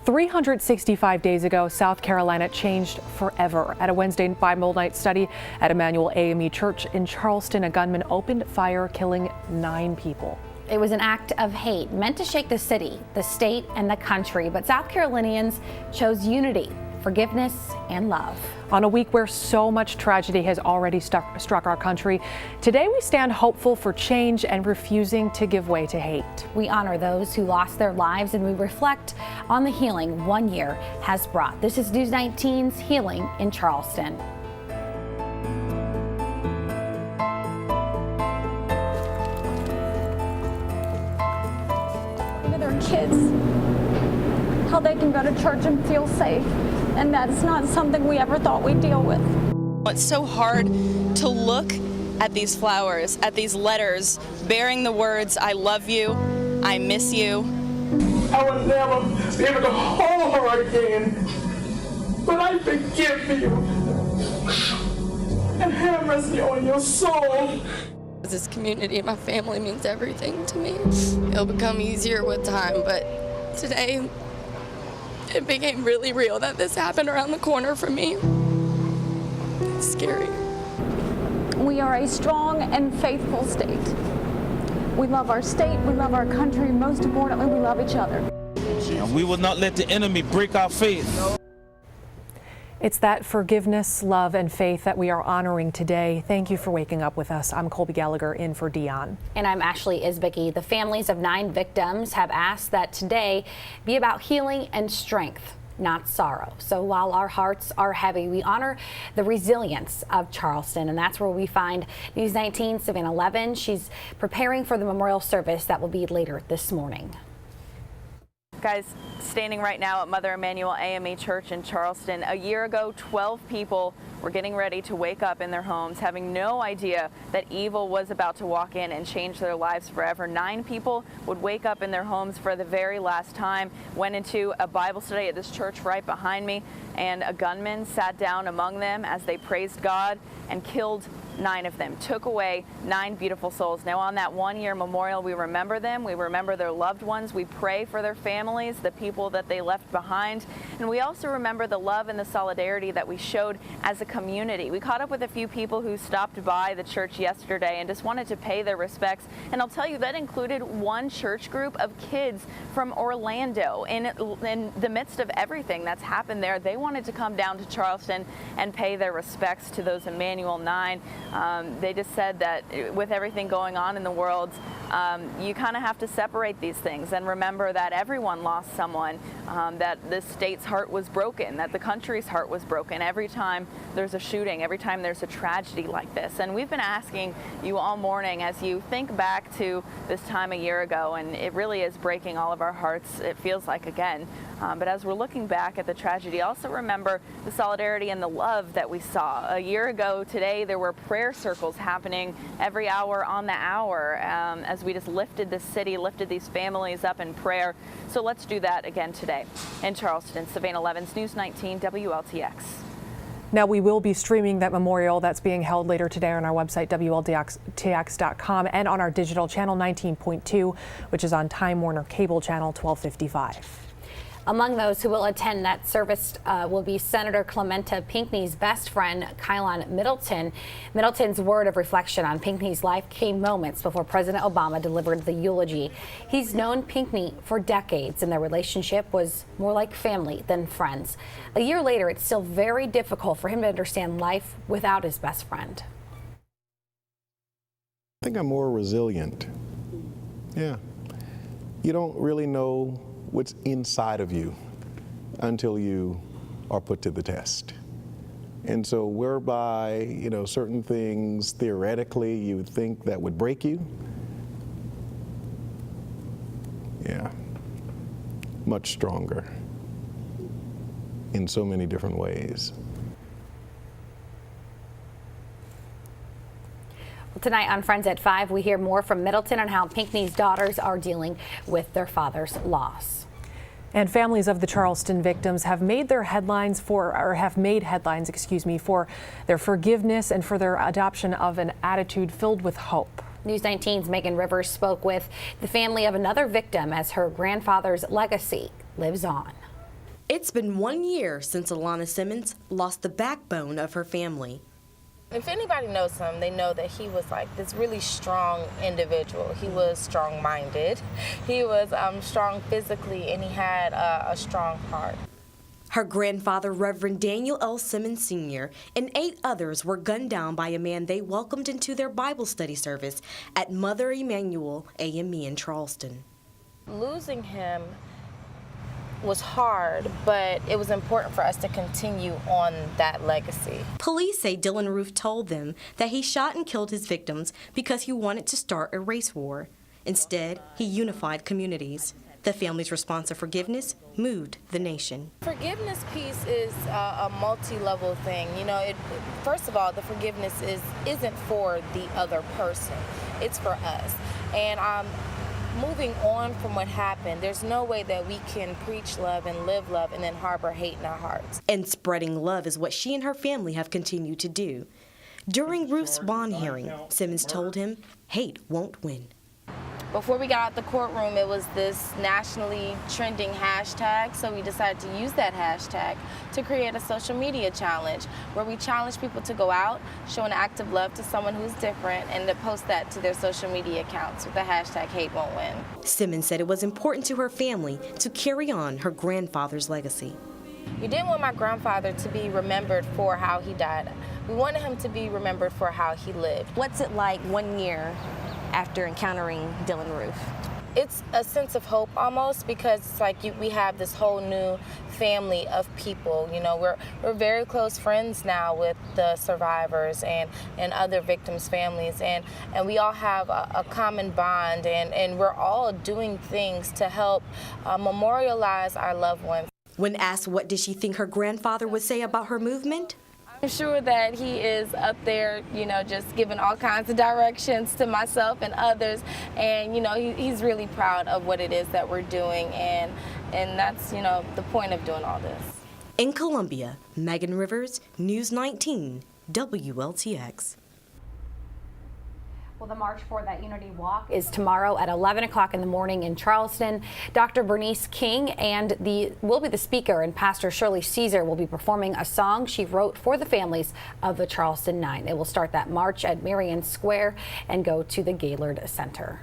365 days ago, South Carolina changed forever. At a Wednesday Bible night study at Emanuel AME Church in Charleston, a gunman opened fire, killing 9 people. It was an act of hate meant to shake the city, the state, and the country. But South Carolinians chose unity, forgiveness, and love. On a week where so much tragedy has already struck our country, today we stand hopeful for change and refusing to give way to hate. We honor those who lost their lives and we reflect on the healing 1 year has brought. This is News 19's Healing in Charleston. To their kids, how they can go to church and feel safe. And that's not something we ever thought we'd deal with. It's so hard to look at these flowers, at these letters, bearing the words, I love you, I miss you. I will never be able to hold her again, but I forgive you and have mercy on your soul. This community and my family means everything to me. It'll become easier with time, but today, it became really real that this happened around the corner from me. It's scary. We are a strong and faithful state. We love our state, we love our country, most importantly, we love each other. And we will not let the enemy break our faith. It's that forgiveness, love, and faith that we are honoring today. Thank you for waking up with us. I'm Colby Gallagher in for Dion. And I'm Ashley Isbicki. The families of 9 victims have asked that today be about healing and strength, not sorrow. So while our hearts are heavy, we honor the resilience of Charleston, and that's where we find News 19 Savannah Levin. She's preparing for the memorial service that will be later this morning. Guys, standing right now at Mother Emanuel AME Church in Charleston. A year ago, 12 people were getting ready to wake up in their homes, having no idea that evil was about to walk in and change their lives forever. 9 people would wake up in their homes for the very last time, went into a Bible study at this church right behind me, and a gunman sat down among them as they praised God and killed 9 of them, took away 9 beautiful souls. Now on that 1-year memorial, we remember them, we remember their loved ones, we pray for their families, the people that they left behind, and we also remember the love and the solidarity that we showed as a community. We caught up with a few people who stopped by the church yesterday and just wanted to pay their respects, and I'll tell you that included one church group of kids from Orlando. In the midst of everything that's happened there, they wanted to come down to Charleston and pay their respects to those Emanuel 9. They just said that with everything going on in the world, you kind of have to separate these things and remember that everyone lost someone, that the state's heart was broken, that the country's heart was broken every time there's a shooting, every time there's a tragedy like this. And we've been asking you all morning as you think back to this time a year ago, and it really is breaking all of our hearts, it feels like again. But as we're looking back at the tragedy, also remember the solidarity and the love that we saw. A year ago today, there were prayer circles happening every hour on the hour as we just lifted this city, lifted these families up in prayer. So let's do that again today. In Charleston, Savannah Levin, News 19 WLTX. Now, we will be streaming that memorial that's being held later today on our website, WLTX.com, and on our digital channel 19.2, which is on Time Warner Cable Channel 1255. Among those who will attend that service will be Senator Clementa Pinckney's best friend, Kylon Middleton. Middleton's word of reflection on Pinckney's life came moments before President Obama delivered the eulogy. He's known Pinckney for decades, and their relationship was more like family than friends. A year later, it's still very difficult for him to understand life without his best friend. I think I'm more resilient. Yeah. You don't really know what's inside of you until you are put to the test. And so whereby, certain things theoretically you would think that would break you, yeah, much stronger in so many different ways. Tonight on Friends at 5, we hear more from Middleton on how Pinckney's daughters are dealing with their father's loss. And families of the Charleston victims have made their headlines for their forgiveness and for their adoption of an attitude filled with hope. News 19's Megan Rivers spoke with the family of another victim as her grandfather's legacy lives on. It's been 1 year since Alana Simmons lost the backbone of her family. If anybody knows him, they know that he was like this really strong individual. He was strong-minded, he was strong physically, and he had a strong heart. Her grandfather, Reverend Daniel L. Simmons Sr., and 8 others were gunned down by a man they welcomed into their Bible study service at Mother Emanuel AME in Charleston. Losing him was hard, but it was important for us to continue on that legacy. Police say Dylan Roof told them that he shot and killed his victims because he wanted to start a race war. Instead, he unified communities. The family's response of forgiveness moved the nation. Forgiveness piece is a multi-level thing. You know, first of all, the forgiveness isn't for the other person. It's for us. And moving on from what happened, there's no way that we can preach love and live love and then harbor hate in our hearts. And spreading love is what she and her family have continued to do. During Ruth's bond hearing, Simmons told him hate won't win. Before we got out the courtroom, it was this nationally trending hashtag, so we decided to use that hashtag to create a social media challenge where we challenge people to go out, show an act of love to someone who's different, and to post that to their social media accounts with the hashtag hate won't win. Simmons said it was important to her family to carry on her grandfather's legacy. We didn't want my grandfather to be remembered for how he died. We wanted him to be remembered for how he lived. What's it like 1 year after encountering Dylan Roof? It's a sense of hope almost, because it's like we have this whole new family of people. You know, we're very close friends now with the survivors and other victims' families, and we all have a common bond, and we're all doing things to help memorialize our loved ones. When asked what did she think her grandfather would say about her movement, I'm sure that he is up there, you know, just giving all kinds of directions to myself and others, and you know, he's really proud of what it is that we're doing, and that's, you know, the point of doing all this. In Columbia, Megan Rivers, News 19, WLTX. Well, the March for that Unity Walk is tomorrow at 11 o'clock in the morning in Charleston. Dr. Bernice King will be the speaker, and Pastor Shirley Caesar will be performing a song she wrote for the families of the Charleston 9. It will start that march at Marion Square and go to the Gaylord Center.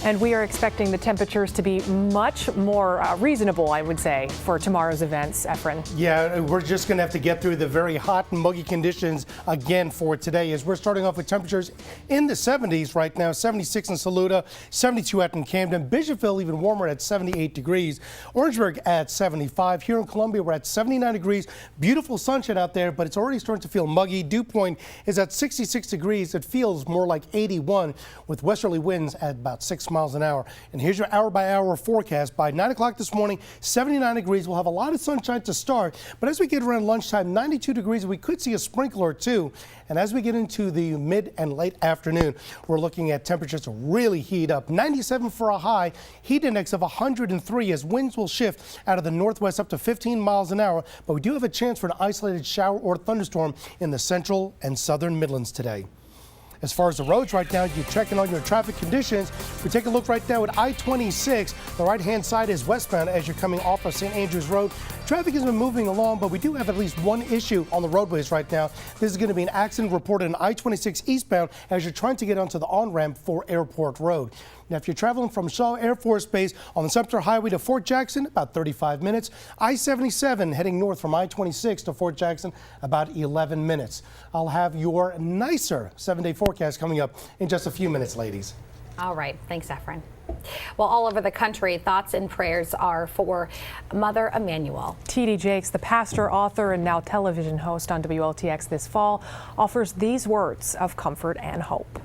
And we are expecting the temperatures to be much more reasonable, I would say, for tomorrow's events, Efren. Yeah, we're just going to have to get through the very hot and muggy conditions again for today, as we're starting off with temperatures in the 70s right now. 76 in Saluda, 72 at in Camden, Bishopville even warmer at 78 degrees, Orangeburg at 75. Here in Columbia, we're at 79 degrees. Beautiful sunshine out there, but it's already starting to feel muggy. Dew Point is at 66 degrees. It feels more like 81 with westerly winds at about 6 miles an hour. And here's your hour-by-hour forecast. By 9 o'clock this morning, 79 degrees. We'll have a lot of sunshine to start, but as we get around lunchtime, 92 degrees. We could see a sprinkle or two. And as we get into the mid and late afternoon, we're looking at temperatures to really heat up. 97 for a high, heat index of 103 as winds will shift out of the northwest up to 15 miles an hour. But we do have a chance for an isolated shower or thunderstorm in the central and southern Midlands today. As far as the roads right now, you're checking on your traffic conditions. We take a look right now at I-26. The right-hand side is westbound as you're coming off of St. Andrews Road. Traffic has been moving along, but we do have at least one issue on the roadways right now. This is going to be an accident reported on I-26 eastbound as you're trying to get onto the on-ramp for Airport Road. Now, if you're traveling from Shaw Air Force Base on the Sumter Highway to Fort Jackson, about 35 minutes. I-77 heading north from I-26 to Fort Jackson, about 11 minutes. I'll have your nicer 7-day forecast coming up in just a few minutes, ladies. All right. Thanks, Efren. Well, all over the country, thoughts and prayers are for Mother Emanuel. T.D. Jakes, the pastor, author, and now television host on WLTX this fall, offers these words of comfort and hope.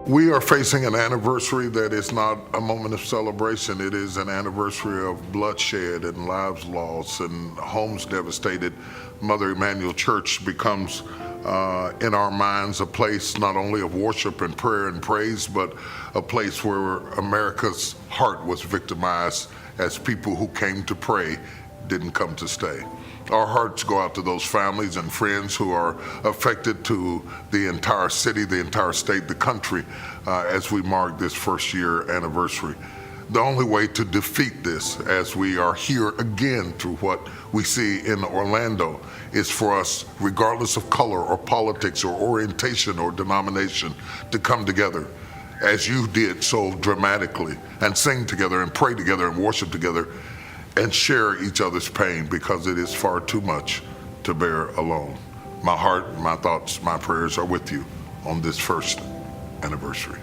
We are facing an anniversary that is not a moment of celebration. It is an anniversary of bloodshed and lives lost and homes devastated. Mother Emanuel Church becomes, in our minds, a place not only of worship and prayer and praise, but a place where America's heart was victimized as people who came to pray didn't come to stay. Our hearts go out to those families and friends who are affected, to the entire city, the entire state, the country, as we mark this first year anniversary. The only way to defeat this, as we are here again through what we see in Orlando, is for us, regardless of color or politics or orientation or denomination, to come together as you did so dramatically, and sing together and pray together and worship together and share each other's pain, because it is far too much to bear alone. My heart, my thoughts, my prayers are with you on this first anniversary.